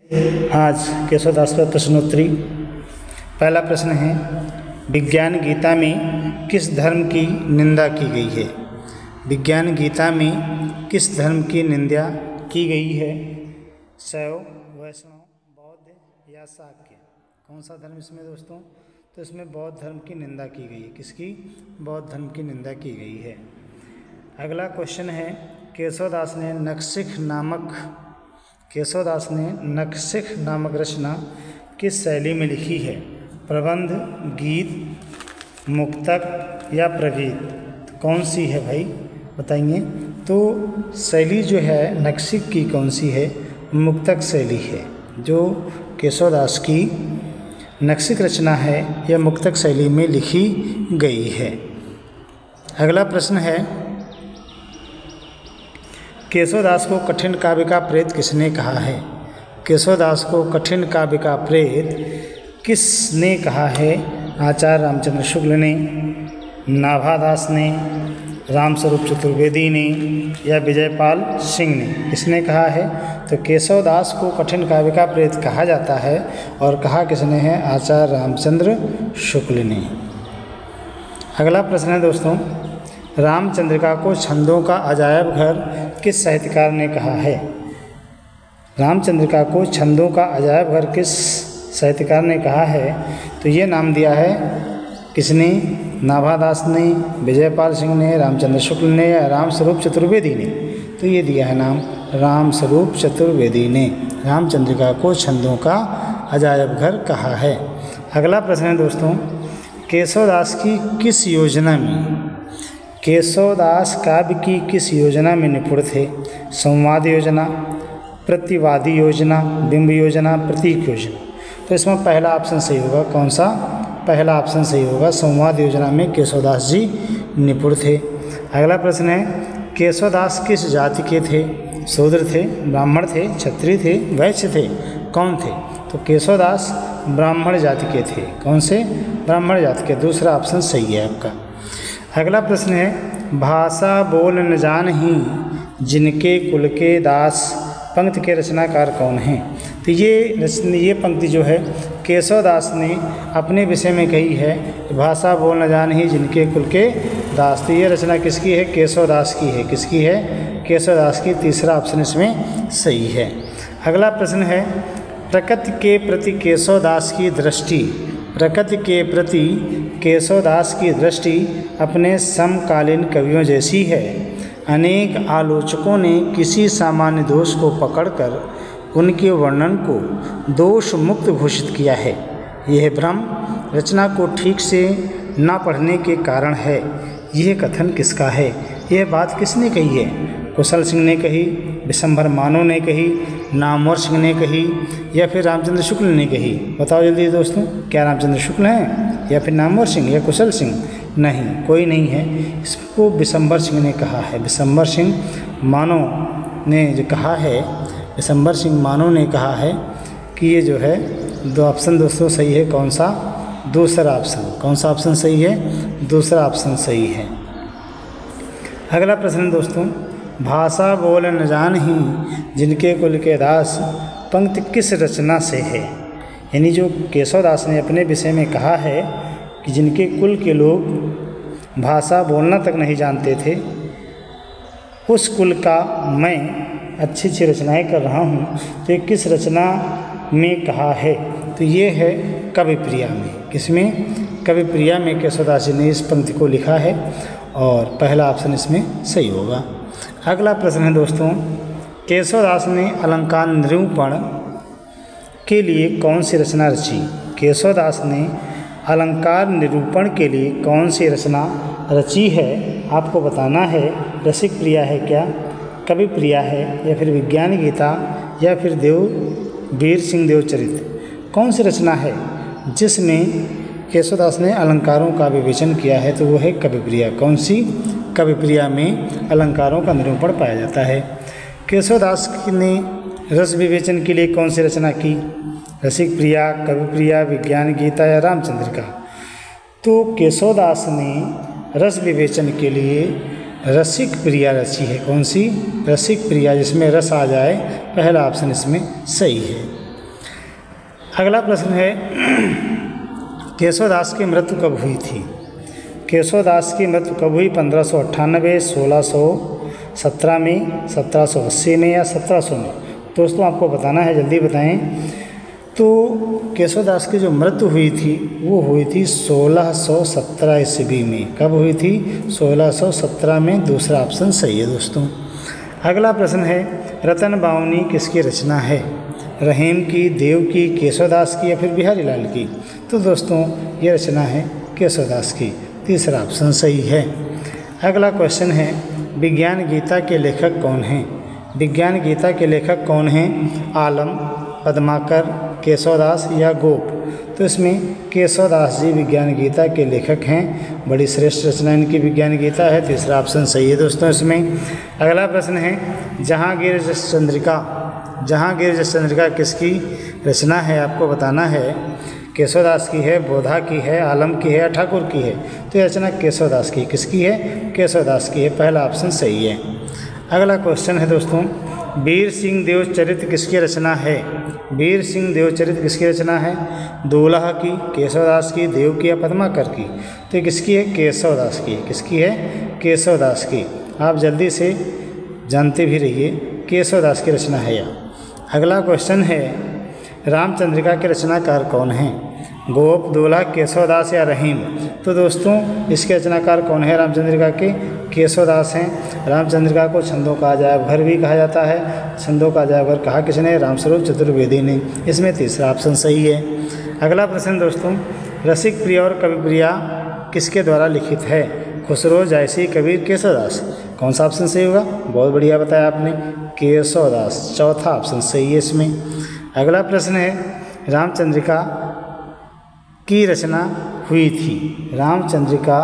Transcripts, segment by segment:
आज केशवदास पर प्रश्नोत्तरी। पहला प्रश्न है, विज्ञान गीता में किस धर्म की निंदा की गई है? विज्ञान गीता में किस धर्म की निंदा की गई है? शैव, वैष्णव, बौद्ध या शाक्य? कौन सा धर्म इसमें दोस्तों? तो इसमें बौद्ध धर्म की निंदा की गई है। किसकी? बौद्ध धर्म की निंदा की गई है। अगला क्वेश्चन है, केशवदास ने नखशिख नामक रचना किस शैली में लिखी है? प्रबंध, गीत, मुक्तक या प्रगीत? कौन सी है भाई, बताइए। तो शैली जो है नखशिख की कौन सी है? मुक्तक शैली है। जो केशवदास की नखशिख रचना है यह मुक्तक शैली में लिखी गई है। अगला प्रश्न है, केशवदास को कठिन काव्य का प्रेत किसने कहा है? केशवदास को कठिन काव्य का प्रेत किसने कहा है? आचार्य रामचंद्र शुक्ल ने, नाभादास ने, रामस्वरूप चतुर्वेदी ने या विजयपाल सिंह ने? किसने कहा है? तो केशवदास को कठिन काव्य का प्रेत कहा जाता है और कहा किसने है? आचार्य रामचंद्र शुक्ल ने। अगला प्रश्न है दोस्तों, रामचंद्रिका को छंदों का अजायब घर किस साहित्यकार ने कहा है? रामचंद्रिका को छंदों का अजायब घर किस साहित्यकार ने कहा है? तो ये नाम दिया है किसने? नाभादास ने, विजयपाल सिंह ने, रामचंद्र शुक्ल ने या रामस्वरूप चतुर्वेदी ने? तो ये दिया है नाम रामस्वरूप चतुर्वेदी ने। रामचंद्रिका को छंदों का अजायब घर कहा है। अगला प्रश्न है दोस्तों, केशवदास की किस योजना में, केशवदास काव्य की किस योजना में निपुण थे? संवाद योजना, प्रतिवादी योजना, बिंब योजना, प्रतीक योजना? तो इसमें पहला ऑप्शन सही होगा। कौन सा? पहला ऑप्शन सही होगा। संवाद योजना में केशवदास जी निपुण थे। अगला प्रश्न है, केशवदास किस जाति के थे? शूद्र थे, ब्राह्मण थे, क्षत्रिय थे, वैश्य थे? कौन थे? तो केशवदास ब्राह्मण जाति के थे। कौन से? ब्राह्मण जाति के। दूसरा ऑप्शन सही है आपका। अगला प्रश्न है, भाषा बोल न जानहीं जिनके कुल के दास पंक्ति के रचनाकार कौन हैं? तो ये पंक्ति जो है केशवदास ने अपने विषय में कही है, भाषा बोल न जानहीं जिनके कुल के दास। तो ये रचना किसकी है? केशवदास की है। किसकी है? केशवदास की। तीसरा ऑप्शन इसमें सही है। अगला प्रश्न है, प्रकृति के प्रति केशवदास की दृष्टि, प्रकृति के प्रति केशवदास की दृष्टि अपने समकालीन कवियों जैसी है। अनेक आलोचकों ने किसी सामान्य दोष को पकड़कर उनके वर्णन को दोष मुक्त घोषित किया है। यह भ्रम रचना को ठीक से न पढ़ने के कारण है। यह कथन किसका है? यह बात किसने कही है? कुशल सिंह ने कही, विशंभर मानव ने कही, नामवर सिंह ने कही या फिर रामचंद्र शुक्ल ने कही? बताओ जल्दी दोस्तों, क्या रामचंद्र शुक्ल हैं या फिर नामवर सिंह या कुशल सिंह? नहीं, कोई नहीं है। इसको विशंभर सिंह ने कहा है। विशंभर सिंह मानव ने जो कहा है, विशंभर सिंह मानव ने कहा है कि ये जो है दो ऑप्शन दोस्तों सही है। कौन सा? दूसरा ऑप्शन। कौन सा ऑप्शन सही है? दूसरा ऑप्शन सही है। अगला प्रश्न दोस्तों, भाषा बोल न जानहीं जिनके कुल के दास पंक्ति किस रचना से है? यानी जो केशवदास ने अपने विषय में कहा है कि जिनके कुल के लोग भाषा बोलना तक नहीं जानते थे, उस कुल का मैं अच्छी अच्छी रचनाएं कर रहा हूँ। तो ये किस रचना में कहा है? तो ये है कविप्रिया में। किसमें? कविप्रिया में केशवदास जी ने इस पंक्ति को लिखा है और पहला ऑप्शन इसमें सही होगा। अगला प्रश्न है दोस्तों, केशवदास ने अलंकार निरूपण के लिए कौन सी रचना रची? केशवदास ने अलंकार निरूपण के लिए कौन सी रचना रची है? आपको बताना है। रसिक प्रिया है क्या, कवि प्रिया है या फिर विज्ञान गीता या फिर वीर सिंह देवचरित? कौन सी रचना है जिसमें केशवदास ने अलंकारों का विवेचन किया है? तो वो है कवि प्रिया। कौन सी? कवि प्रिया में अलंकारों का निरूपण पाया जाता है। केशवदास ने रस विवेचन के लिए कौन सी रचना की? रसिक प्रिया, कवि प्रिया, विज्ञान गीता या रामचंद्रिका? तो केशवदास ने रस विवेचन के लिए रसिक प्रिया रची है। कौन सी? रसिक प्रिया, जिसमें रस आ जाए। पहला ऑप्शन इसमें सही है। अगला प्रश्न है केशवदास की मृत्यु कब हुई थी? केशवदास की मृत्यु कब हुई? 1598, 1617 में, 1780 में या 1700 में? दोस्तों आपको बताना है, जल्दी बताएं। तो केशवदास की जो मृत्यु हुई थी वो हुई थी 1617 ईस्वी में। कब हुई थी? 1617 में। दूसरा ऑप्शन सही है दोस्तों। अगला प्रश्न है रतन बावनी किसकी रचना है? रहीम की, देव की, केशवदास की या फिर बिहारी लाल की? तो दोस्तों ये रचना है केशवदास की। तीसरा ऑप्शन सही है। अगला क्वेश्चन है विज्ञान गीता के लेखक कौन हैं? विज्ञान गीता के लेखक कौन हैं? आलम, पद्माकर, केशवदास या गोप? तो इसमें केशवदास जी विज्ञान गीता के लेखक हैं। बड़ी श्रेष्ठ रचना इनकी विज्ञान गीता है। तीसरा ऑप्शन सही है दोस्तों इसमें। अगला प्रश्न है जहांगीर जस चंद्रिका, जहांगीर जस चंद्रिका किसकी रचना है? आपको बताना है। केशवदास की है, बोधा की है, आलम की है या ठाकुर की है? तो ये रचना केशवदास की। किसकी है? केशवदास की है। पहला ऑप्शन सही है। अगला क्वेश्चन है दोस्तों वीर सिंह देवचरित किसकी रचना है? वीर सिंह देवचरित किसकी रचना है? दूल्हा की, केशवदास की, देव की या पद्माकर की? तो ये किसकी है? केशवदास की। किसकी है? केशवदास की। आप जल्दी से जानते भी रहिए केशवदास की रचना है यह। अगला क्वेश्चन है रामचंद्रिका के रचनाकार कौन हैं? गोप, दूल्हा, केशवदास या रहीम? तो दोस्तों इसके रचनाकार कौन है रामचंद्रिका के? केशवदास हैं। रामचंद्रिका को छंदों का अजायब घर भी कहा जाता है। छंदों का अजायब घर कहा किसने? रामस्वरूप चतुर्वेदी ने। इसमें तीसरा ऑप्शन सही है। अगला प्रश्न दोस्तों रसिक प्रिया और कवि प्रिया किसके द्वारा लिखित है? खुसरो, जायसी, कबीर, केशवदास? कौन सा ऑप्शन सही होगा? बहुत बढ़िया बताया आपने, केशवदास। चौथा ऑप्शन सही है इसमें। अगला प्रश्न है रामचंद्रिका की रचना हुई थी। रामचंद्रिका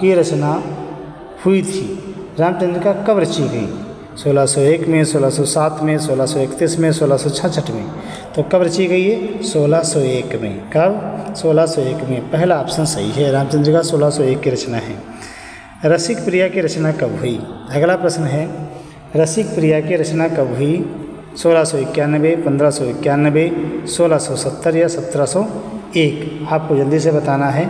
की रचना हुई थी। रामचंद्रिका कब रची गई? 1601 में, 1607 में, 1631 में, 1666 में? तो कब रची गई है? 1601 में। कब? 1601 में। पहला ऑप्शन सही है। रामचंद्रिका 1601 की रचना है। रसिक प्रिया की रचना कब हुई? अगला प्रश्न है रसिक प्रिया की रचना कब हुई? 1691, 1591, 1670 या 1701? आपको जल्दी से बताना है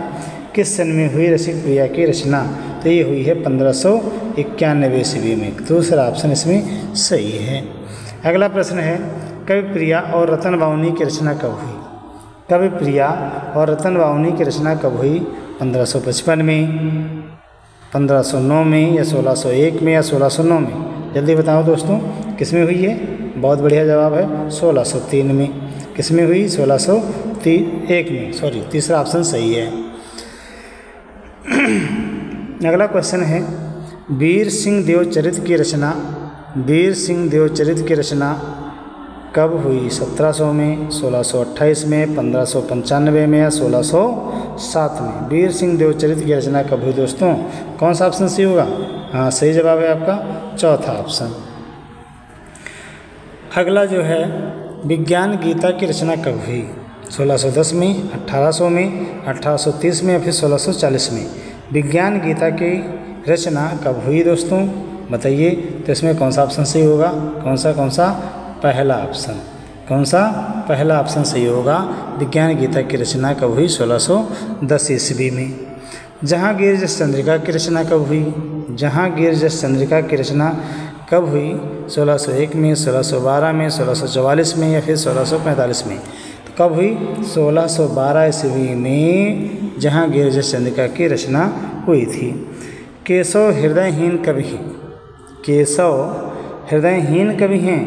किस सन में हुई रसिक प्रिया की रचना। तो ये हुई है 1591 ईस्वी में। दूसरा ऑप्शन इसमें सही है। अगला प्रश्न है कवि प्रिया और रतन बावनी की रचना कब हुई? कवि प्रिया और रतन बावनी की रचना कब हुई? 1555 में, 1509 में या 1601 में या 1609 में? जल्दी बताओ दोस्तों किस में हुई है? बहुत बढ़िया जवाब है 1603 में। किस में हुई? 1601 में। सॉरी, तीसरा ऑप्शन सही है। अगला क्वेश्चन है वीर सिंह देवचरित की रचना, वीर सिंह देवचरित की रचना कब हुई? 1700 में, 1628 में, 1595 में या 1607 में? वीर सिंह देवचरित की रचना कब हुई दोस्तों? कौन सा ऑप्शन सही होगा? हाँ, सही जवाब है आपका चौथा ऑप्शन। अगला जो है विज्ञान गीता की रचना कब हुई? 1610 में, 1800 में, 1830 में या फिर 1640 में? विज्ञान गीता की रचना कब हुई दोस्तों? बताइए। तो इसमें कौन सा ऑप्शन सही होगा? कौन सा? पहला ऑप्शन। कौन सा? पहला ऑप्शन सही होगा। विज्ञान गीता की रचना कब हुई? 1610 ईस्वी में। जहांगीर जस चंद्रिका की रचना कब हुई? जहांगीर जस चंद्रिका की रचना कब हुई? 1601 में, 1612 में, 1644 में या फिर 1645 में? तो कब हुई? 1612 ईस्वी में जहांगीर जस चंद्रिका की रचना हुई थी। केशव हृदयहीन कवि हैं। केशव हृदयहीन कवि हैं,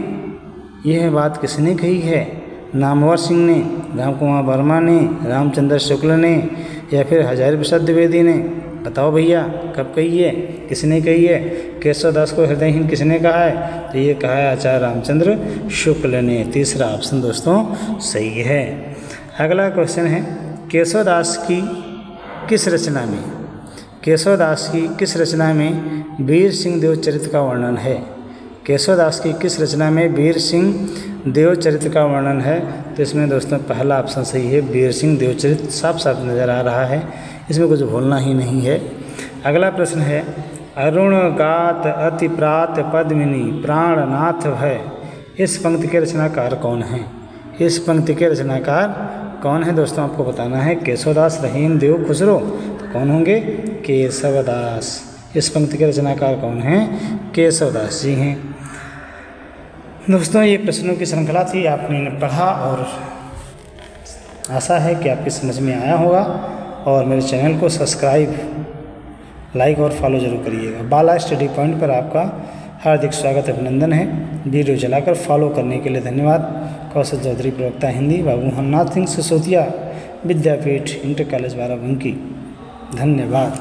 यह बात किसने कही है? नामवर सिंह ने, रामकुमार वर्मा ने, रामचंद्र शुक्ल ने या फिर हजारी प्रसाद द्विवेदी ने? बताओ भैया कब कही है? किसने कही है? केशवदास को हृदयहीन किसने कहा है? तो ये कहा है आचार्य रामचंद्र शुक्ल ने। तीसरा ऑप्शन दोस्तों सही है। अगला क्वेश्चन है केशवदास की किस रचना में, केशवदास की किस रचना में वीर सिंह देवचरित का वर्णन है? केशवदास की किस रचना में वीर सिंह देवचरित का वर्णन है? तो इसमें दोस्तों पहला ऑप्शन सही है, वीर सिंह देवचरित साफ साफ नज़र आ रहा है, इसमें कुछ भूलना ही नहीं है। अगला प्रश्न है अरुण गात अति प्रात पद्मिनी प्राणनाथ भय, इस पंक्ति के रचनाकार कौन हैं? इस पंक्ति के रचनाकार कौन है दोस्तों? आपको बताना है। केशवदास, रहीम, देव, खुसरो। तो कौन होंगे? केशवदास। इस पंक्ति के रचनाकार कौन हैं? केशवदास जी हैं। दोस्तों ये प्रश्नों की श्रृंखला थी, आपने इन्हें पढ़ा और आशा है कि आपकी समझ में आया होगा। और मेरे चैनल को सब्सक्राइब, लाइक और फॉलो जरूर करिएगा। बाला स्टडी पॉइंट पर आपका हार्दिक स्वागत, अभिनंदन है। वीडियो चलाकर फॉलो करने के लिए धन्यवाद। कौशल चौधरी, प्रवक्ता हिंदी, बाबू हमनाथ सिंह सिसोदिया, विद्यापीठ इंटर कॉलेज बाराबंकी। धन्यवाद।